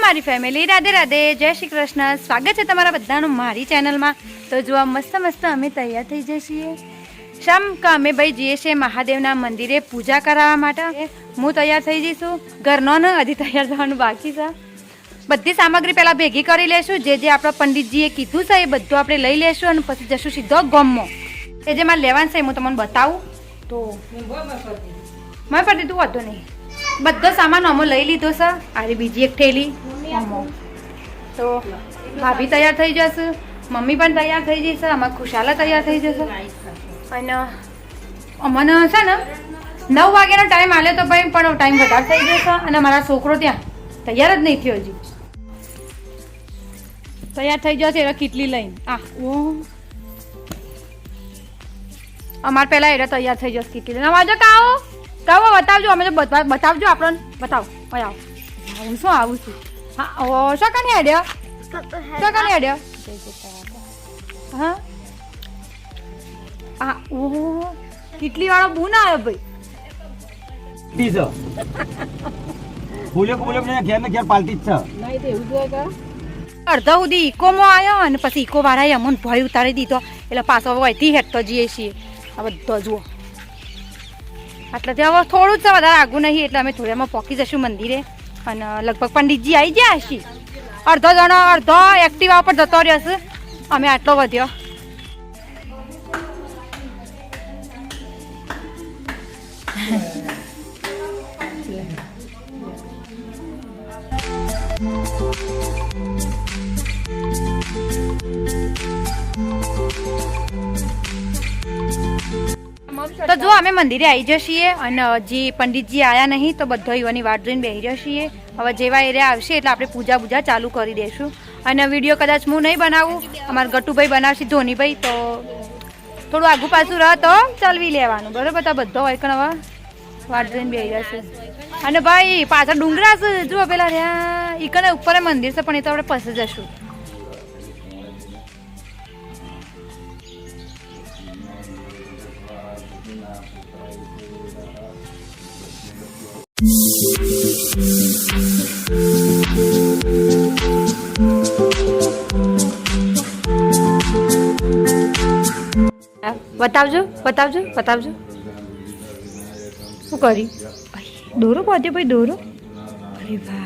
મારી ફેમિલી, રાધે રાધે, જય શ્રી કૃષ્ણ. સ્વાગત છે તમારા બધાનું મારી ચેનલમાં. તો જો આ મસ્ત મસ્ત અમે તૈયાર થઈ જઈએ છીએ. શમ કે અમે ભાઈ જઈએ છીએ મહાદેવના મંદિરે પૂજા કરાવવા માટે. હું તૈયાર થઈ જઈશું. ઘરનો ને હજી તૈયાર થવાનું બાકી છે. બધી સામગ્રી પહેલાં ભેગી કરી લેશું. જે જે આપણા પંડિતજીએ કીધું છે એ બધું આપણે લઈ લેશું અને પછી જશું સીધો ગામમાં. એ જે મારે લેવાનું છે હું તમને બતાવું. તો મારે પડતી તું વાંધો નહીં, બધો સામાન અમે લઈ લીધો છે. આરી બીજી એક થેલી. તો ભાભી તૈયાર થઈ જશે, મમ્મી પણ તૈયાર થઈ જશે, અમારા ખુશાલા તૈયાર થઈ જશે. અને અમને છે ને 9 વાગ્યાનો ટાઈમ આલ્યો તો ભાઈ, પણ ટાઈમ વધારે થઈ જશે. અને મારા છોકરો ત્યાં તૈયાર જ નહીં થયો હજી. તૈયાર થઈ જશે એટલે કેટલી લઈને અમારે પહેલાં એટલે તૈયાર થઈ જશે કેટલી લઈને. આવો કાવો બતાવજો, અમે તો બતાવજો આપણને. બતાવો આવો. હું શું આવું છું? હા શું કાની હેડ્યા? શું કાની હેડ્યા? હા હા ઓહો, કેટલી વાળો બૂન આવ્યો ભાઈ. અડધા સુધી ઇકોમાં આવ્યો અને પછી ઇકો વાળાએ અમને ભય ઉતારી દીધો એટલે પાછો વહીથી હેઠતો જઈએ છીએ. આ બધો જુઓ આટલાથી હવે થોડું જ છે, વધારે આગું નહીં. એટલે અમે થોડામાં પહોંચી જશું મંદિરે. અને લગભગ પંડિતજી આવી ગયા હશે. અડધો જણો અડધો એક્ટિવા ઉપર જતો રહ્યો છે. અમે આટલો વધ્યો. તો જો અમે મંદિરે આવી જઈએ અને હજી પંડિતજી આવ્યા નહીં તો બધો યુવાની વાટ જોઈને બેસી જઈએ. હવે જેવા એરિયા આવશે એટલે આપણે પૂજા ચાલુ કરી દઈશું. અને વિડીયો કદાચ હું નહીં બનાવું, અમારા ગટુભાઈ બનાવશે, ધોનીભાઈ. તો થોડું આગું પાછું રહે તો ચલવી લેવાનું, બરાબર? તો બધો હોય કે હવે વાટ જોઈને બેસી જશે. અને ભાઈ પાછળ ડુંગરા છે, જુઓ પેલા રહ્યા ઈકને ઉપર મંદિર છે, પણ એ તો આપણે પછી જશું. બતાવજો શું કરી દોરો પહોંચ્યો ભાઈ, દોરો. અરે વાહ.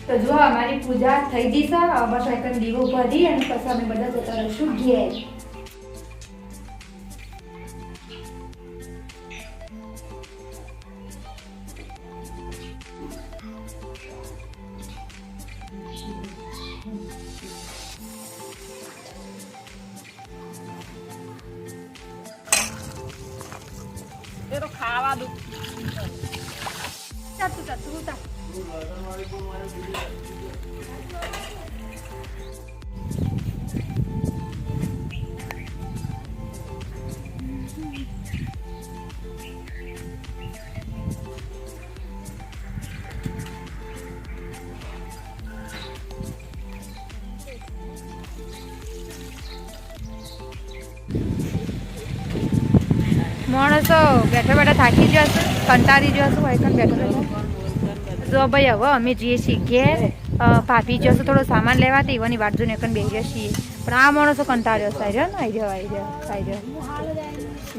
તો જો અમારી પૂજા થઈ ગઈ છે. બસ એક દીવો ભરી અને પછી અમે બધા જતા રહીશું ઘેર. એ તો ખાવા દો. ચાતું માણસો બેઠા બેઠા થાકી જશે, કંટાળી જશે, વાયકન બેઠા બેઠા. જો ભાઈ હવે અમે જઈએ છીએ ઘેર. ભાભી જશે થોડો સામાન લેવા તો એવાની વાટ જોઈને એકન બેસી છીએ. પણ આ માણસો કંટાળ્યો છે. આવી રહ્યો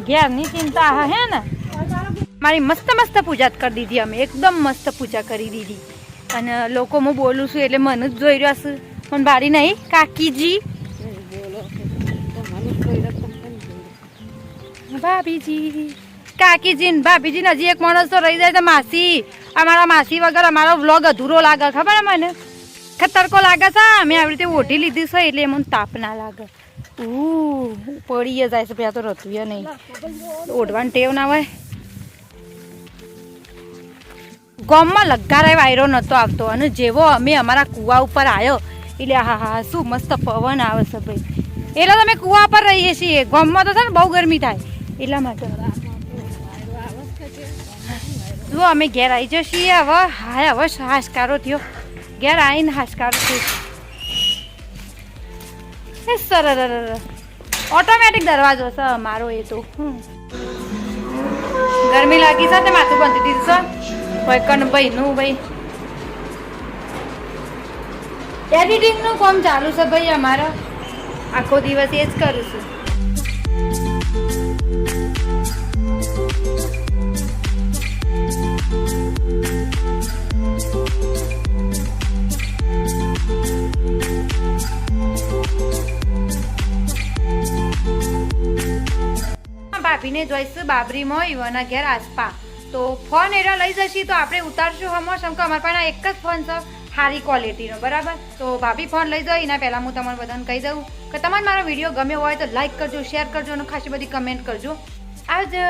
ઘેરની ચિંતા હે ને. મારી મસ્ત મસ્ત પૂજા કરી દીધી અમે, એકદમ મસ્ત પૂજા કરી દીધી. અને લોકો હું બોલું છું એટલે મને જ જોઈ રહ્યા છે, પણ બારી નહીં કાકીજી ભાભીજી કાકીજી ને ભાભીજી ને હજી એક માણસ તો રહી જાય તો માસી. અમારા માસી વગર અમારો વ્લોગ અધૂરો લાગે, ખબર મને ખતરકો લાગે છે. અમે આવી રીતે ઓઢી લીધી છે એટલે મને તાપ ના લાગે. પડી જાય છે પેલા તો રતું નહીં, ઓઢવાની ટેવ ના હોય. ગામમાં લગારાય વાયરો નતો આવતો અને જેવો અમે અમારા કુવા ઉપર આવ્યો એટલે હા હા શું મસ્ત પવન આવે છે ભાઈ. એટલે તમે કુવા પર રહીએ છીએ. ગામમાં તો છે ને બહુ ગરમી થાય એટલા માટે. જો અમે ઘેર આવી જઈએ હવે. હા હવે હાશકારો થયો, ઘેર આવીને હાશકારો થયો. સરસ ઓટોમેટિક દરવાજો છે મારો. એ તો ગરમી લાગી છે તે માથું બાંધી દીધું છે. ભાઈ કન ભાઈ નું ભાઈ એડિટિંગ નું કામ ચાલુ છે ભાઈ અમારા. આખો દિવસ એ જ કરું છું. ભાભીને જોઈશું બાબરીમાં યુવાના ઘેર આસપા. તો ફોન એરા લઈ જશી તો આપણે ઉતારશું હમો. કેમ કે અમારા પાસે એક જ ફોન છે સારી ક્વોલિટીનો, બરાબર. તો ભાભી ફોન લઈ જાઓ એના પહેલાં હું તમને બધાને કહી દઉં કે તમારે મારો વિડીયો ગમ્યો હોય તો લાઈક કરજો, શેર કરજો અને ખાસી બધી કમેન્ટ કરજો. આવજો.